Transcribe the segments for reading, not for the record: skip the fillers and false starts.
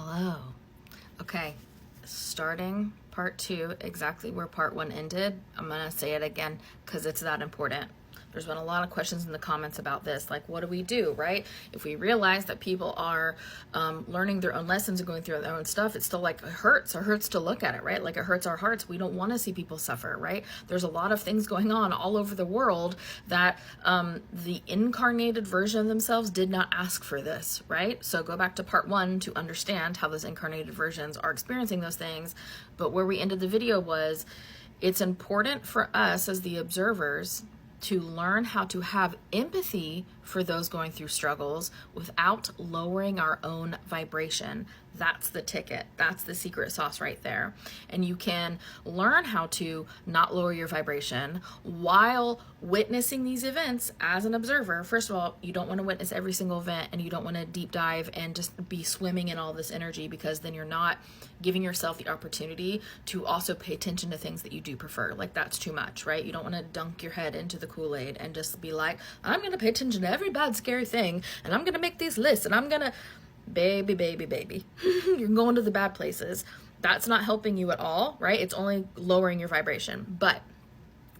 Hello. Okay, starting part 2, exactly where part 1 ended. I'm gonna say it again because it's that important. There's been a lot of questions in the comments about this, like what do we do, right? If we realize that people are learning their own lessons and going through their own stuff, it's still like it hurts to look at it, right? Like it hurts our hearts. We don't want to see people suffer, right? There's a lot of things going on all over the world that the incarnated version of themselves did not ask for this, right? So go back to part 1 to understand how those incarnated versions are experiencing those things. But where we ended the video was, it's important for us as the observers to learn how to have empathy for those going through struggles without lowering our own vibration. That's the ticket. That's the secret sauce right there. And you can learn how to not lower your vibration while witnessing these events as an observer. First of all, you don't want to witness every single event, and you don't want to deep dive and just be swimming in all this energy, because then you're not giving yourself the opportunity to also pay attention to things that you do prefer. Like that's too much, right? You don't want to dunk your head into the Kool-Aid and just be like, I'm going to pay attention to every bad, scary thing, and I'm going to make these lists, and I'm going to... Baby. You're going to the bad places. That's not helping you at all, right? It's only lowering your vibration. But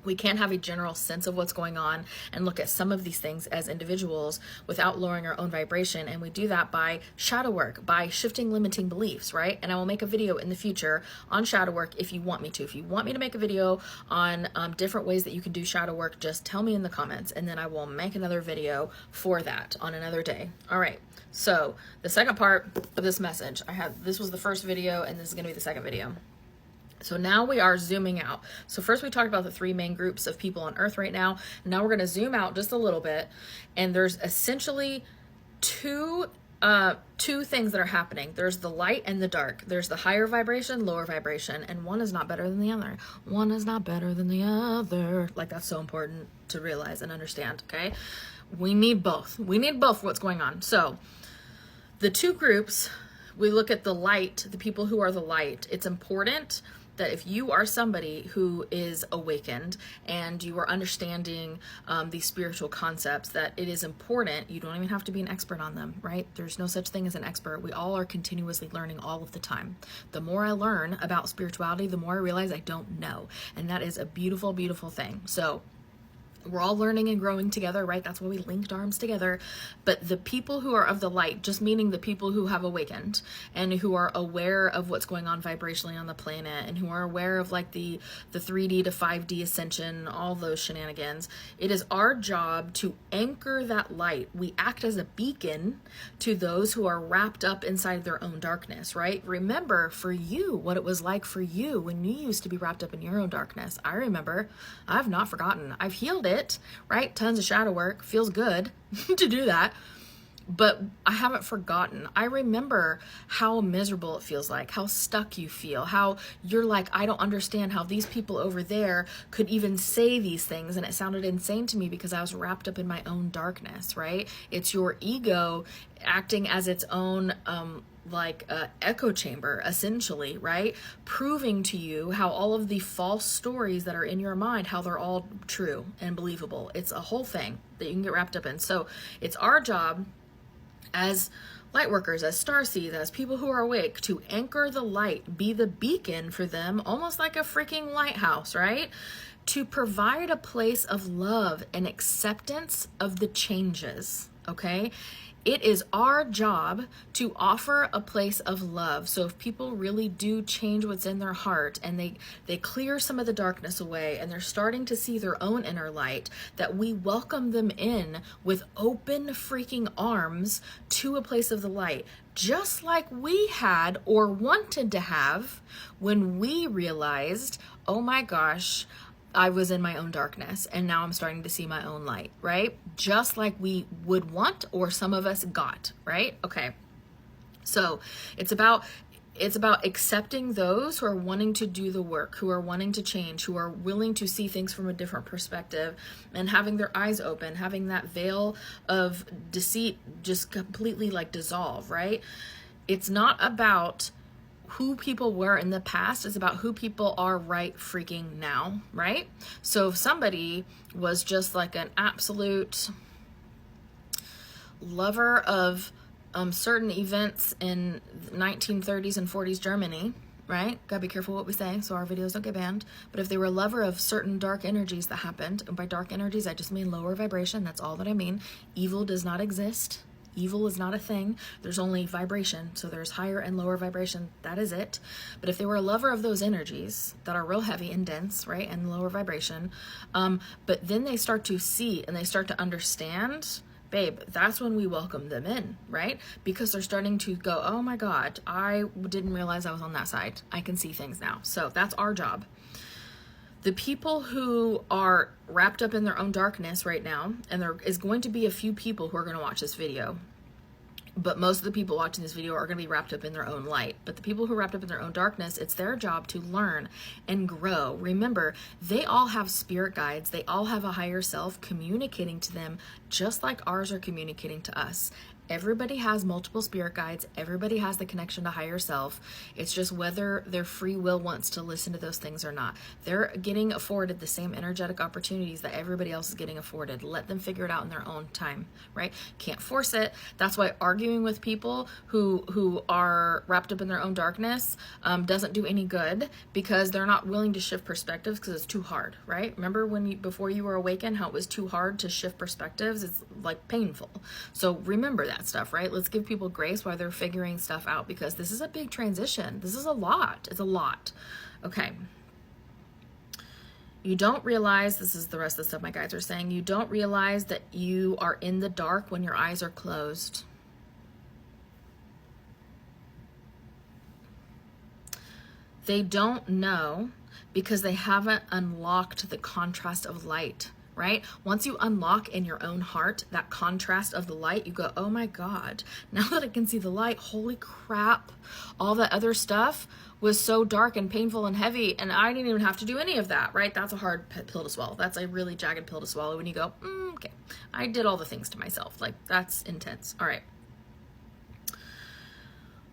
we can have a general sense of what's going on and look at some of these things as individuals without lowering our own vibration. And we do that by shadow work, by shifting limiting beliefs, right? And I will make a video in the future on shadow work if you want me to. If you want me to make a video on different ways that you can do shadow work, just tell me in the comments, and then I will make another video for that on another day. All right. So the second part of this message, this was the first video, and this is going to be the second video. So now we are zooming out. So first we talked about the 3 main groups of people on Earth right now. Now we're going to zoom out just a little bit, and there's essentially two things that are happening. There's the light and the dark. There's the higher vibration, lower vibration, and one is not better than the other. One is not better than the other. Like, that's so important to realize and understand, okay? We need both. We need both for what's going on. So the 2 groups, we look at the light, the people who are the light. It's important that if you are somebody who is awakened and you are understanding these spiritual concepts, that it is important. You don't even have to be an expert on them, right? There's no such thing as an expert. We all are continuously learning all of the time. The more I learn about spirituality, the more I realize I don't know. And that is a beautiful, beautiful thing. So we're all learning and growing together, right? That's why we linked arms together. But the people who are of the light, just meaning the people who have awakened and who are aware of what's going on vibrationally on the planet, and who are aware of like the 3D to 5D ascension, all those shenanigans, it is our job to anchor that light. We act as a beacon to those who are wrapped up inside their own darkness, right? Remember for you what it was like for you when you used to be wrapped up in your own darkness. I remember. I've not forgotten. I've healed it. Right? Tons of shadow work. Feels good to do that. But I haven't forgotten. I remember how miserable it feels like, how stuck you feel, how you're like, I don't understand how these people over there could even say these things. And it sounded insane to me because I was wrapped up in my own darkness, right? It's your ego acting as its own, echo chamber, essentially, right? Proving to you how all of the false stories that are in your mind, how they're all true and believable. It's a whole thing that you can get wrapped up in. So it's our job as light workers, as starseeds, as people who are awake, to anchor the light, be the beacon for them, almost like a freaking lighthouse, right? To provide a place of love and acceptance of the changes, okay? It is our job to offer a place of love. So if people really do change what's in their heart, and they clear some of the darkness away, and they're starting to see their own inner light, that we welcome them in with open freaking arms to a place of the light, just like we had or wanted to have when we realized, oh my gosh, I was in my own darkness, and now I'm starting to see my own light, right? Just like we would want, or some of us got, right? Okay. So it's about accepting those who are wanting to do the work, who are wanting to change, who are willing to see things from a different perspective, and having their eyes open, having that veil of deceit just completely like dissolve, right? It's not about who people were in the past, is about who people are right freaking now, right? So if somebody was just like an absolute lover of certain events in 1930s and 40s Germany, right? Gotta be careful what we say so our videos don't get banned. But if they were a lover of certain dark energies that happened, and by dark energies I just mean lower vibration, that's all that I mean. Evil does not exist. Evil is not a thing. There's only vibration. So there's higher and lower vibration. That is it. But if they were a lover of those energies that are real heavy and dense, right, and lower vibration, but then they start to see and they start to understand, babe, that's when we welcome them in, right? Because they're starting to go, oh my God, I didn't realize I was on that side. I can see things now. So that's our job. The people who are wrapped up in their own darkness right now, and there is going to be a few people who are going to watch this video, but most of the people watching this video are going to be wrapped up in their own light. But the people who are wrapped up in their own darkness, it's their job to learn and grow. Remember, they all have spirit guides. They all have a higher self communicating to them, just like ours are communicating to us. Everybody has multiple spirit guides. Everybody has the connection to higher self. It's just whether their free will wants to listen to those things or not. They're getting afforded the same energetic opportunities that everybody else is getting afforded. Let them figure it out in their own time, right? Can't force it. That's why arguing with people who are wrapped up in their own darkness doesn't do any good, because they're not willing to shift perspectives because it's too hard, right? Remember before you were awakened, how it was too hard to shift perspectives? It's like painful. So remember that stuff, right? Let's give people grace while they're figuring stuff out, because this is a big transition. This is a lot. It's a lot. Okay. You don't realize, this is the rest of the stuff my guides are saying, you don't realize that you are in the dark when your eyes are closed. They don't know because they haven't unlocked the contrast of light. Right? Once you unlock in your own heart that contrast of the light, you go, oh my God, now that I can see the light, holy crap, all that other stuff was so dark and painful and heavy, and I didn't even have to do any of that, right? That's a hard pill to swallow. That's a really jagged pill to swallow when you go, okay, I did all the things to myself. Like, that's intense. All right.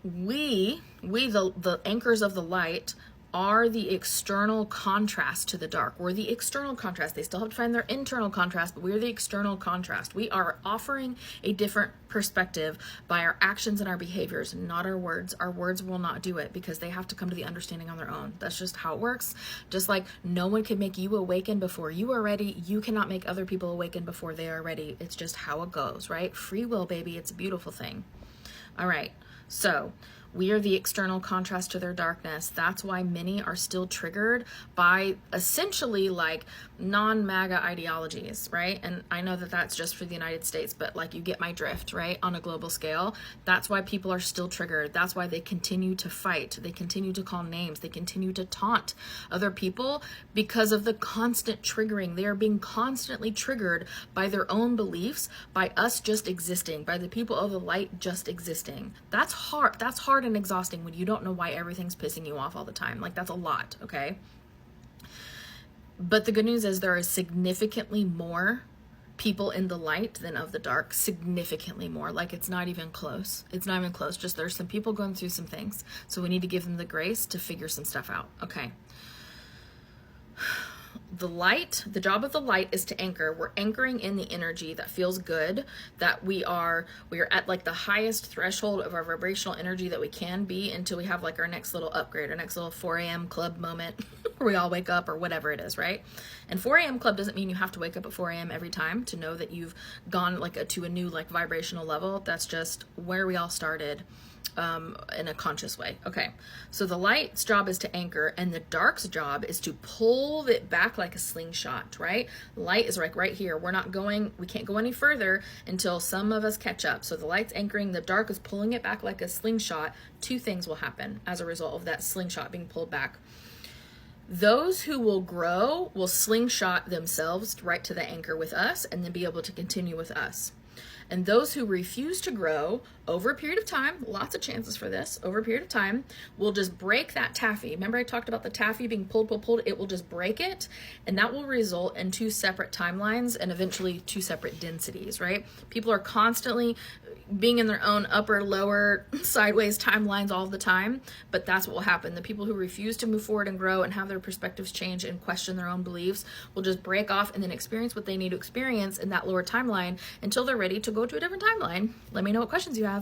We the anchors of the light, are the external contrast to the dark. We're the external contrast. They still have to find their internal contrast, but we're the external contrast. We are offering a different perspective by our actions and our behaviors, not our words. Our words will not do it because they have to come to the understanding on their own. That's just how it works. Just like no one can make you awaken before you are ready, you cannot make other people awaken before they are ready. It's just how it goes, right? Free will, baby. It's a beautiful thing. All right. So we are the external contrast to their darkness. That's why many are still triggered by essentially like non-MAGA ideologies, right? And I know that that's just for the United States, but like you get my drift, right? On a global scale, that's why people are still triggered. That's why they continue to fight. They continue to call names. They continue to taunt other people because of the constant triggering. They are being constantly triggered by their own beliefs, by us just existing, by the people of the light just existing. That's hard. That's hard and exhausting when you don't know why everything's pissing you off all the time. Like, that's a lot, okay? But the good news is there is significantly more people in the light than of the dark. Significantly more. Like, it's not even close. It's not even close. Just there's some people going through some things. So we need to give them the grace to figure some stuff out. Okay. The light, the job of the light is to anchor. We're anchoring in the energy that feels good, that we are at like the highest threshold of our vibrational energy that we can be until we have like our next little upgrade, our next little 4 a.m. club moment where we all wake up or whatever it is, right? And 4 a.m. club doesn't mean you have to wake up at 4 a.m. every time to know that you've gone like to a new like vibrational level. That's just where we all started. In a conscious way. Okay, so the light's job is to anchor, and the dark's job is to pull it back like a slingshot, right? Light is like right here. We can't go any further until some of us catch up. So the light's anchoring, the dark is pulling it back like a slingshot. Two things will happen as a result of that slingshot being pulled back. Those who will grow will slingshot themselves right to the anchor with us and then be able to continue with us. And those who refuse to grow over a period of time, lots of chances for this, over a period of time, will just break that taffy. Remember I talked about the taffy being pulled, it will just break it, and that will result in two separate timelines and eventually two separate densities, right? People are constantly being in their own upper, lower, sideways timelines all the time, but that's what will happen. The people who refuse to move forward and grow and have their perspectives change and question their own beliefs will just break off and then experience what they need to experience in that lower timeline until they're ready to go to a different timeline. Let me know what questions you have.